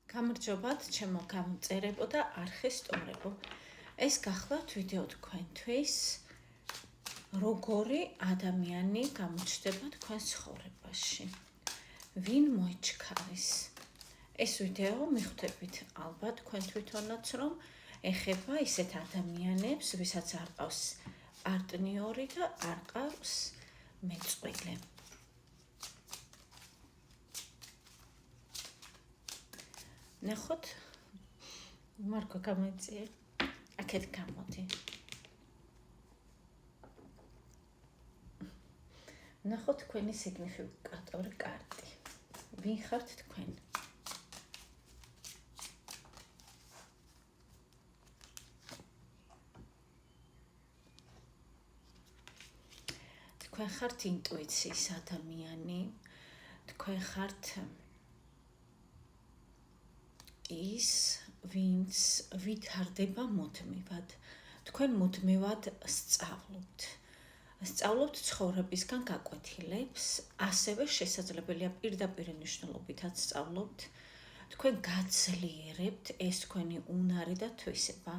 გამარჯობათ, ჩემო გამომწერებო და არხესტუმრებო. ეს გახლავთ ვიდეო თქვენთვის, როგორი ადამიანი გამოჩნდება თქვენ ცხოვრებაში. ვინ მოიჩქარის? ეს ვიდეო მიხვდებით ალბათ თქვენ თვითონაც, რომ ეხება ისეთ ადამიანებს, ვისაც არ ყავს პარტნიორი და არ ყავს მეწყვილე. ნახოთ, მარკო გამოიწია. აქეთ გამოდი. ნახოთ თქვენი სიგნიფიკატორი კარტი. ვინ ხართ თქვენ? თქვენ ხართ ინტუიციის ადამიანი, თქვენ ხართ ის, ვინც ვითარდება მუდმივად. თქვენ მუდმივად სწავლობთ ცხოვრებისგან გაკვეთილებს, ასევე შესაძლებელია პირდაპირ მნიშვნელობითაც სწავლობთ. თქვენ გაძლიერებთ ეს თქვენი უნარი და თვისება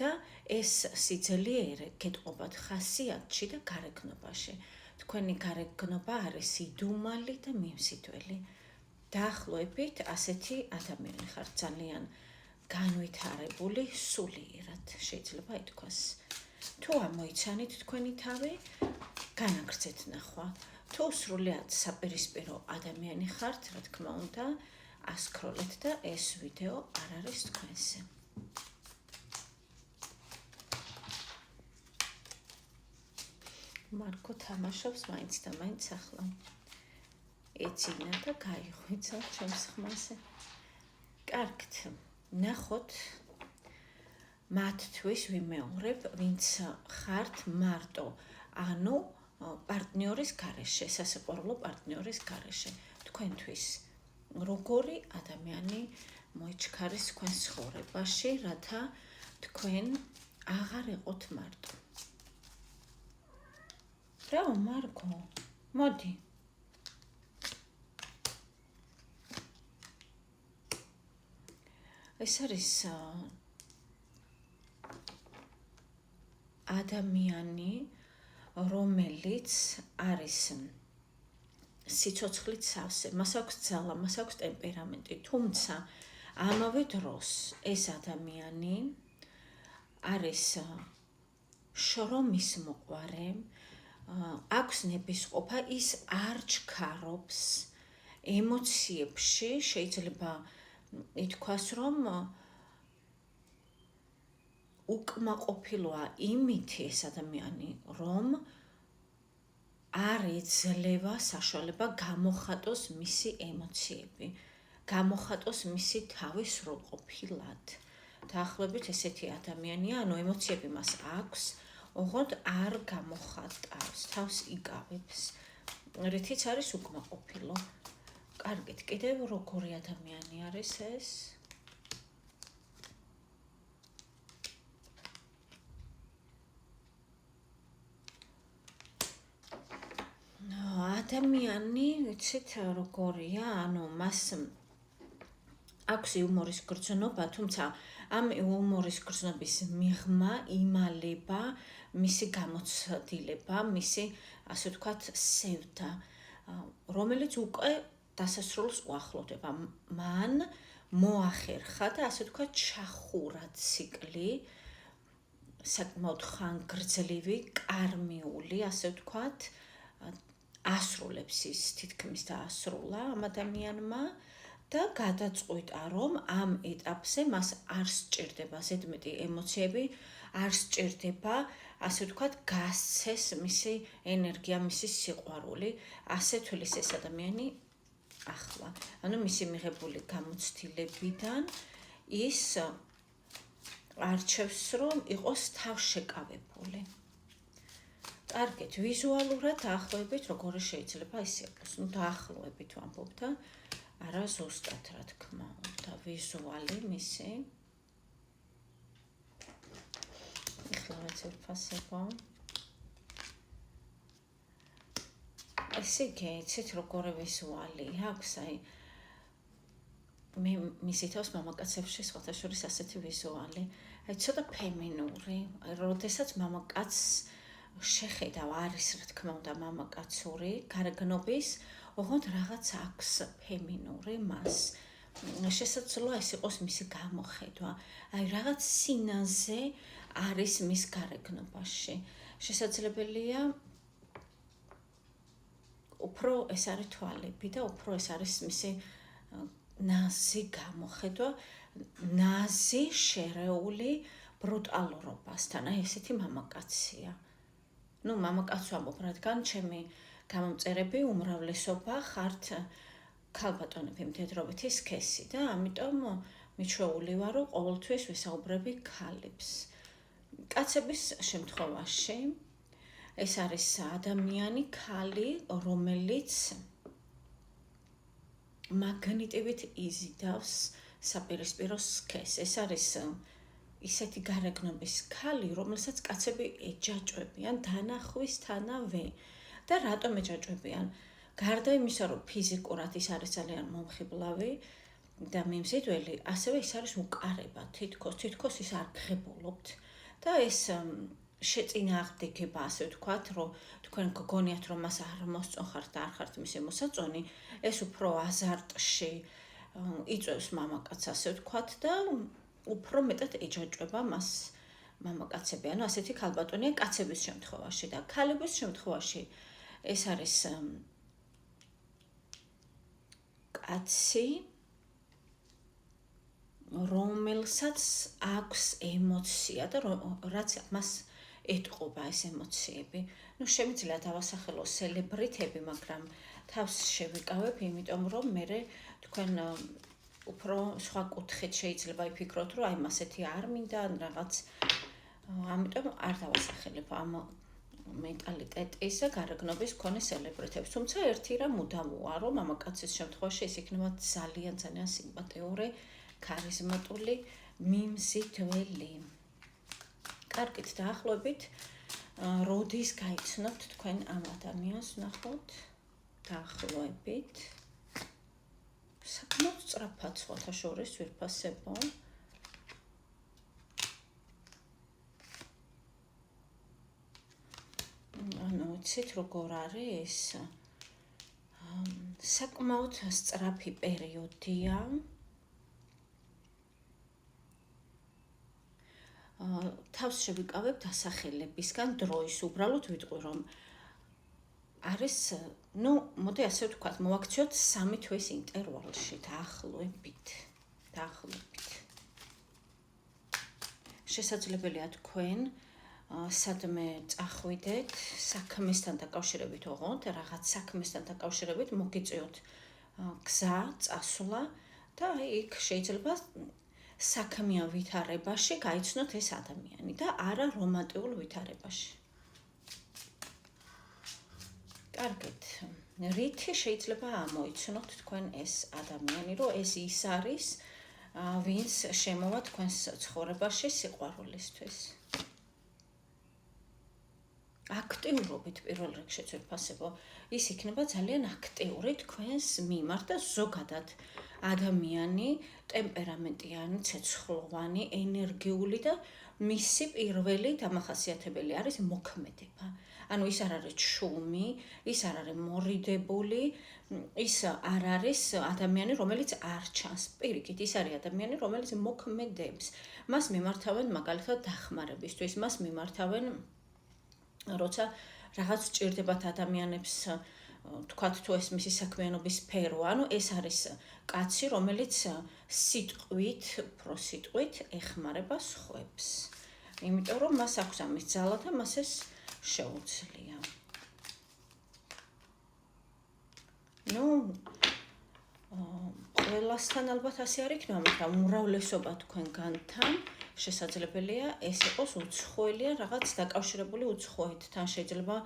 და ეს სიძლიერე გეტყობათ ხასიათში და გარეგნობაში. თქვენი გარეგნობა არის იდუმალი და მიმსიტველი. დაახლოებით ასეთი ადამიანი ხართ, ძალიან განვითარებული სულიერად, შეიძლება ითქვას. თუ ამოიცანით თქვენი თავი, განაგრძეთ ნახვა. თუ სრულიად საპირისპირო ადამიანი ხართ, რა თქმა უნდა, ასკროლეთ და ეს ვიდეო არ არის თქვენზე. მარკო თამაშობს მაინც და მაინც ახლა. ეცინა და გაიხვიცა ჩემს ხმაზე. კარგთ, ნახოთ მათთვის ვიმეორებ, ვინც ხართ მარტო, ანუ პარტნიორის გარეშე, სასიყვარულო პარტნიორის გარეშე. თქვენთვის როგორი ადამიანი მოიჩქარის თქვენ ცხოვრებაში, რათა თქვენ აღარ იყოთ მარტო. ბრავო, მარკო, მოდი. ეს არის ადამიანი, რომელიც არის სიცოცხლით სავსე, მას აქვს ძალა, მას აქვს ტემპერამენტი, თუმცა ამავე დროს ეს ადამიანი არის შრომის მოყვარე, აქვს ნებისყოფა, ის არ ჩქარობს ემოციებში, შეიძლება ითქვას, რომ უკმაყოფილოა იმითი ეს ადამიანი, რომ არ ეძლევა საშუალება გამოხატოს მისი ემოციები, გამოხატოს მისი თავი სრულყოფილად. დაახლოებით ესეთი ადამიანია, ანუ ემოციები მას აქვს, ოღონდ არ გამოხატავს, თავს იკავებს, რითიც არის უკმაყოფილო. კარგით, კიდევ როგორი ადამიანი არის ეს? ადამიანი, ვიცით როგორია, ანუ მას აქვს იუმორის გრძნობა, თუმცა ამ იუმორის გრძნობის მიღმა იმალება მისი გამოცდილება, მისი, ასე ვთქვათ, სევდა, რომელიც უკვე დასასრულს უახლოვდება. მან მოახერხა და ასე ვთქვათ, ჩახურა ციკლი, საკმაოდ ხანგრძლივი, კარმიული, ასე ვთქვათ, ასრულებს ის თითქმის დაასრულა ამ ადამიანმა და გადაწყვიტა, რომ ამ ეტაპზე მას არ სჭირდება ზედმეტი ემოციები, არ სჭირდება, ასე ვთქვათ, გასცეს მისი ენერგია, მისი სიყვარული, ასე თulis ეს ადამიანი ახლა. ანუ მისი მიღებული გამოცდილებიდან ის არჩევს, რომ იყოს თავშეკავებული. კარგით, ვიზუალურად დაახლოებით როგორი შეიძლება ის იყოს. ნუ დაახლოებით ვამბობ და არა ზუსტად, რა თქმა უნდა, ვიზუალი მისი. ეხლა რაც ვფასებო. ესე იგი, იცით როგორი ვიზუალი აქვს, აი მე მისითავს მამაკაცებში სხვათა შორის ასეთი ვიზუალი. აი ცოტა ფემინური, როდესაც მამაკაც შეხედავ არის რა თქმა უნდა მამაკაცური გარეგნობის, ოღონდ რაღაც აქვს ფემინური მას. შესაძლოა ეს იყოს მისი გამოხედვა. აი რაღაც სინანზე არის მის გარეგნობაში. შესაძლებელია უფრო ეს არის თვალები და უფრო ეს არის მისი ნაზი გამოხედვა, ნაზი შერეული ბრუტალურობასთან. აი ესეთი მამაკაცია. ნუ მამაკაც ვამბობ, რადგან ჩემი გამომწერები უმრავლესობა ხართ ქალბატონები მდედრობითი სქესი და ამიტომ მიჩვეული ვარ, რომ ყოველთვის ვისაუბრები ქალებს. კაცების შემთხვევაში ეს არის ადამიანი ქალი, რომელიც მაგნიტივით იზიდავს საპირისპირო სქესს. ეს არის ისეთი გარეგნობის ქალი, რომელსაც კაცები ეჯაჭვებიან დანახვისთანავე. და რატომ ეჯაჭვებიან? გარდა იმისა, რომ ფიზიკურად ის არის ძალიან მომხიბლავი და მიმზიდველი, ასევე ის არის უკარება, თითქოს ის არ გღებულობთ და ეს შეწინააღმდეგება, ასე ვთქვათ, რომ თქვენ გგონიათ, რომ მას არ მოსწონხართ და არ ხართ მისი მოსაწონი, ეს უფრო აზარტში იწვევს მამაკაცს, ასე ვთქვათ და უფრო მეტად ეჯაჭვება მას მამაკაცები. ანუ ასეთი ქალბატონია კაცების შემთხვევაში და ქალების შემთხვევაში ეს არის კაცი, რომელსაც აქვს ემოცია და რაც მას ეტყობა ეს ემოციები. ნუ შემიძლია დავასახელო სელებრიტები, მაგრამ თავს შევიკავებ, იმიტომ რომ მე თქვენ უფრო სხვა კუთხით შეიძლება იფიქროთ, რომ აი მასეთი არ მინდა ან რაღაც. ამიტომ არ დავასახელებ ამ მენტალიტეტის და გარეგნობის მქონე სელებრიტებს. თუმცა ერთი რამ უდავოა, რომ მამაკაცის შემთხვევაში ეს იქნება ძალიან სიმპათიური, ქარიზმატული, მიმზიდველი. კარგით, დაახლოებით როდის გაიცნობთ თქვენ ამ ადამიანს, ნახოთ, დაახლოებით. საკმაოდ სწრაფად სხვათა შორის ვირფასებო. ანუ იცით როგორ არის? საკმაოდ სწრაფი პერიოდია. თავს შევიკავებ დასახელებისგან დროის, უბრალოდ ვიტყვი, რომ არის, ნუ მოდი ასე ვთქვათ, მოვაქციოთ 3 თვის ინტერვალში დაახლოებით. შესაძლებელია თქვენ სადმე წახვიდეთ საქმესთან დაკავშირებით, ოღონდ რაღაც საქმესთან დაკავშირებით მოგიწიოთ გზა, წასვლა და იქ შეიძლება საქმიან ვითარებაში გაიცნოთ ეს ადამიანი და არა რომანტიკულ ვითარებაში. კარგით, რითი შეიძლება ამოიცნოთ თქვენ ეს ადამიანი, რომ ეს ის არის, ვინც შემოვა თქვენს ცხოვრებაში სიყვარულისთვის. აქტიურობით პირველ რიგში ვფასებო, ის იქნება ძალიან აქტიური თქვენს მიმართ და ზოგადად ადამიანი ტემპერამენტიანი, ცეცხლოვანი, ენერგიული და მისი პირველი დამახასიათებელი არის მოქმედება. ანუ ის არ არის ჩუმი, ის არ არის მორიდებული, ის არ არის ადამიანი, რომელიც არ ჩანს. პირიქით, ის არის ადამიანი, რომელიც მოქმედებს. მას მიმართავენ მაგალითად დახმარებისთვის, მას მიმართავენ როცა რაღაც სჭირდებათ ადამიანებს, თქვათ თუ ეს მისი საქმიანობის სფეროა, ანუ ეს არის კაცი, რომელიც სიტყვით, პროსიტყვით ეხმარება სხვებს. იმიტომ რომ მას აქვს ამის ძალა და მას ეს შეუძლია. ნუ ყველასთან ალბათ ასე არ იქნება, მაგრამ უმრავლესობა თქვენგანთან შესაძლებელია ეს იყოს უცხოელი ან რაღაც დაკავშირებული უცხოეთთან. შეიძლება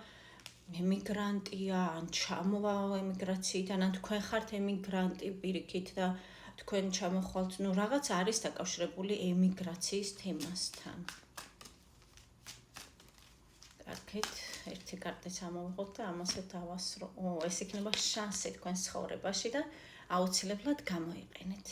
ემიგრანტია, ან ჩამოვა ემიგრაციიდან, ან თქვენ ხართ ემიგრანტი პირიქით და თქვენ ჩამოხვალთ, ნუ რაღაც არის დაკავშირებული ემიგრაციის თემასთან. კარგით, ერთი კარტიც ამოვიღოთ და ამაზე დავასრო. ეს იქნება შანსი თქვენს ცხოვრებაში და აუცილებლად გამოიყენეთ.